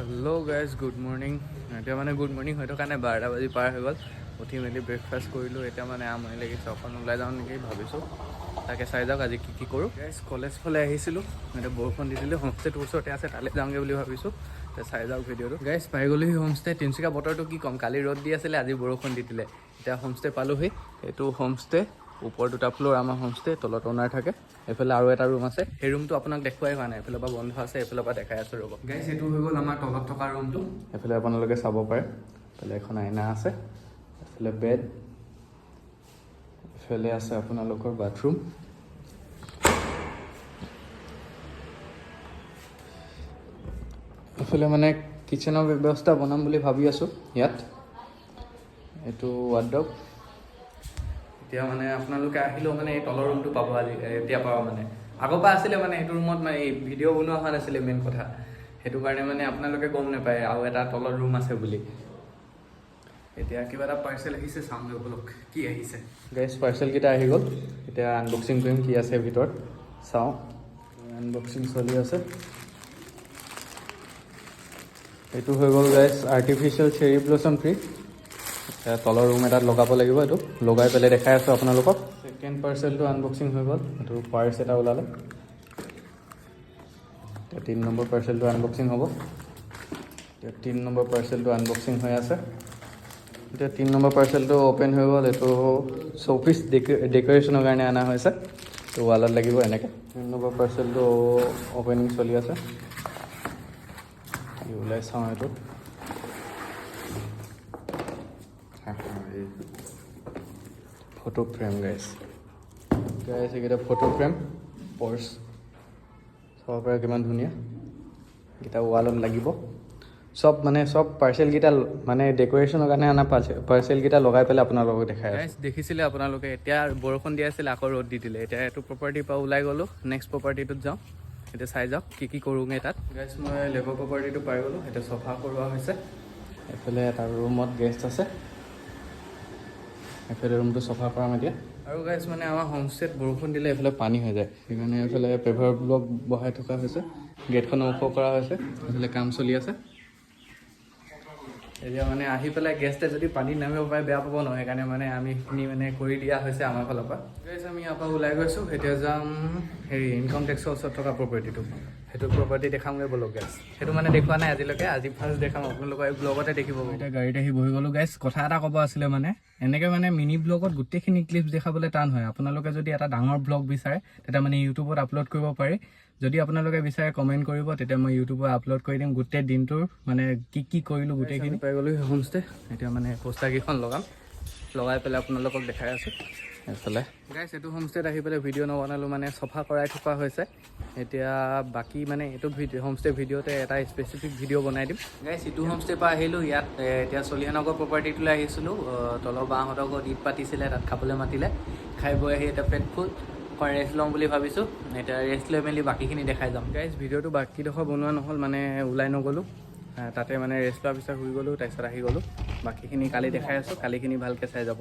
Hello' guys good morning. এতিয়া মানে good morning হয়তো কাৰণে 12টা বাজি পাৰ হৈ গ'ল। উঠি মেলি ব্ৰেকফাষ্ট কৰিলোঁ। এতিয়া মানে আমনি লাগিছে, অকণ ওলাই যাওঁ নেকি ভাবিছোঁ। তাকে চাই যাওক আজি কি কৰোঁ। গাইজ কলেজ ফালে আহিছিলোঁ, এতিয়া বৰষুণ দি দিলে। হোমষ্টেটোৰ ওচৰতে আছে, তালৈ যাওঁগৈ বুলি ভাবিছোঁ। এতিয়া চাই যাওক ভিডিঅ'টো। গাইজ পাই গ'লোহি হোমষ্টে। তিনিচুকীয়া বতৰটো কি ক'ম, কালি ৰ'দ দি আছিলে, আজি বৰষুণ দি দিলে। এতিয়া হোমষ্টে পালোহি। এইটো হোমষ্টে, ওপৰ 2টা ফ্ল'ৰ আমাৰ হোমষ্টে, তলত অ'নাৰ থাকে। এইফালে আৰু এটা ৰুম আছে, সেই ৰুমটো আপোনাক দেখুৱাই হোৱা নাই। এইফালৰ পৰা বন্ধ আছে, এইফালৰ পৰা দেখাই আছোঁ ৰ'ব। গাইজ এইটো হৈ গ'ল আমাৰ তলত থকা ৰুমটো। এইফালে আপোনালোকে চাব পাৰে, এইফালে এখন আইনা আছে, এইফালে বেড, এইফালে আছে আপোনালোকৰ বাথৰুম। এইফালে মানে কিটচেনৰ ব্যৱস্থা বনাম বুলি ভাবি আছোঁ ইয়াত। এইটো ৱাৰ্ড্ৰব। এতিয়া মানে আপোনালোকে আহিলেও মানে এই তলৰ ৰুমটো পাব আজি, এতিয়া পাব মানে। আগৰ পৰা আছিলে মানে এইটো ৰুমত মানে এই ভিডিঅ' বনোৱা হোৱা নাছিলে মেইন কথা। সেইটো কাৰণে মানে আপোনালোকে গম নাপায় আৰু এটা তলত ৰুম আছে বুলি। এতিয়া কিবা এটা পাৰ্চেল আহিছে, চাওঁগৈ বলক কি আহিছে। গাইজ পাৰ্চেলকেইটা আহি গ'ল, এতিয়া আনবক্সিং কৰিম কি আছে ভিতৰত চাওঁ। আনবক্সিং চলি আছে। এইটো হৈ গ'ল guys artificial cherry blossom tree. এতিয়া তলৰ ৰুম এটাত লগাব লাগিব, এইটো লগাই পেলাই দেখাই আছোঁ আপোনালোকক। ছেকেণ্ড পাৰ্চেলটো আনবক্সিং হৈ গ'ল, এইটো পাৰ্চ এটা ওলালে। এতিয়া 3 নম্বৰ পাৰ্চেলটো আনবক্সিং হ'ব। এতিয়া 3 নম্বৰ পাৰ্চেলটো আনবক্সিং হৈ আছে। এতিয়া 3 নম্বৰ পাৰ্চেলটো অ'পেন হৈ গ'ল। এইটো শ্ব'পিচ ডেক'ৰেশ্যনৰ কাৰণে অনা হৈছে, তো ৱালত লাগিব এনেকৈ। 3 নম্বৰ পাৰ্চেলটো অ'পেনিং চলি আছে, ওলাই চাওঁ এইটো। ফটো ফ্ৰেম গাইজ এইকেইটা ফটো ফ্ৰেম পৰ্চ চাব পাৰে কিমান ধুনীয়া। এইকেইটা ৱালত লাগিব চব, মানে চব পাৰ্চেলকেইটা মানে ডেক'ৰেশ্যনৰ কাৰণে অনা পাৰ্চেলকেইটা লগাই পেলাই আপোনালোকক দেখাই আছোঁ। দেখিছিলে আপোনালোকে, এতিয়া বৰষুণ দি আছিলে, আকৌ ৰ'দ দি দিলে। এতিয়া এইটো প্ৰপাৰ্টিৰ পৰা ওলাই গ'লোঁ, নেক্সট প্ৰপাৰ্টিটোত যাওঁ। এতিয়া চাই যাওক কি কৰোঁগৈ তাত। গাইজ মই লেবৰ প্ৰপাৰ্টিটো পাই গ'লোঁ, এতিয়া চফা কৰোৱা হৈছে। এইফালে এটা ৰুমত গেষ্ট আছে, এইফালে ৰুমটো চফা কৰাম এতিয়া। আৰু গাইজ মানে আমাৰ হোমষ্টেত বৰষুণ দিলে এইফালে পানী হৈ যায়, সেইকাৰণে এইফালে পেভাৰ ব্লক বহাই থকা হৈছে, গেটখনো ওখ কৰা হৈছে। এইফালে কাম চলি আছে। এতিয়া মানে আহি পেলাই গেষ্টে যদি পানীত নামিব পাৰে বেয়া পাব নহয়, সেইকাৰণে মানে আমি সেইখিনি মানে কৰি দিয়া হৈছে আমাৰ ফালৰ পৰা। গাইজ আমি ইয়াৰ পৰা ওলাই গৈছোঁ, এতিয়া যাম হেৰি ইনকাম টেক্সৰ ওচৰত থকা প্ৰপাৰ্টিটো। সেইটো প্ৰপাৰ্টি দেখামগৈ বলক গাইজ। সেইটো মানে দেখুওৱা নাই আজিলৈকে, আজি ফাৰ্ষ্ট দেখাম আপোনালোকৰ। এই ব্লগতে দেখিব। এতিয়া গাড়ীত আহি বহি গ'লোঁ গাইজ। কথা এটা ক'ব আছিলে মানে, এনেকৈ মানে মিনি ব্লগত গোটেইখিনি ক্লিপছ দেখাবলৈ টান হয়। আপোনালোকে যদি এটা ডাঙৰ ব্লগ বিচাৰে তেতিয়া মানে ইউটিউবত আপলোড কৰিব পাৰি। যদি আপোনালোকে বিচাৰে কমেণ্ট কৰিব, তেতিয়া মই ইউটিউবত আপলোড কৰি দিম গোটেই দিনটোৰ মানে কি কৰিলোঁ গোটেইখিনি। পাই গ'লোঁ হোমষ্টে। এতিয়া মানে পোষ্টাৰকেইখন লগাই পেলাই আপোনালোকক দেখাই আছোঁ এইফালে। গাইজ এইটো হোমষ্টেত আহি পেলাই ভিডিঅ' নবনালোঁ, মানে চফা কৰাই থকা হৈছে। এতিয়া বাকী মানে এইটো হোমষ্টে ভিডিঅ'তে এটা স্পেচিফিক ভিডিঅ' বনাই দিম। গাইজ ইটো হোমষ্টেৰ পৰা আহিলোঁ, ইয়াত এতিয়া চলিহানগৰ প্ৰপাৰ্টিটোলৈ আহিছিলোঁ। তলৰ বাহঁতৰ ঘৰত ঈদ পাতিছিলে, তাত খাবলৈ মাতিলে। খাই বৈ আহি এতিয়া পেট ফুল, অকণ ৰেষ্ট ল'ম বুলি ভাবিছোঁ। এতিয়া ৰেষ্ট লৈ মেলি বাকীখিনি দেখাই যাম। গাইজ ভিডিঅ'টো বাকীডোখৰ বনোৱা নহ'ল, মানে ওলাই নগ'লোঁ। তাতে মানে ৰেষ্ট লোৱাৰ পিছত শুই গ'লোঁ, তাৰপিছত আহি গ'লোঁ। বাকীখিনি কালি দেখাই আছোঁ, কালিখিনি ভালকৈ চাই যাব।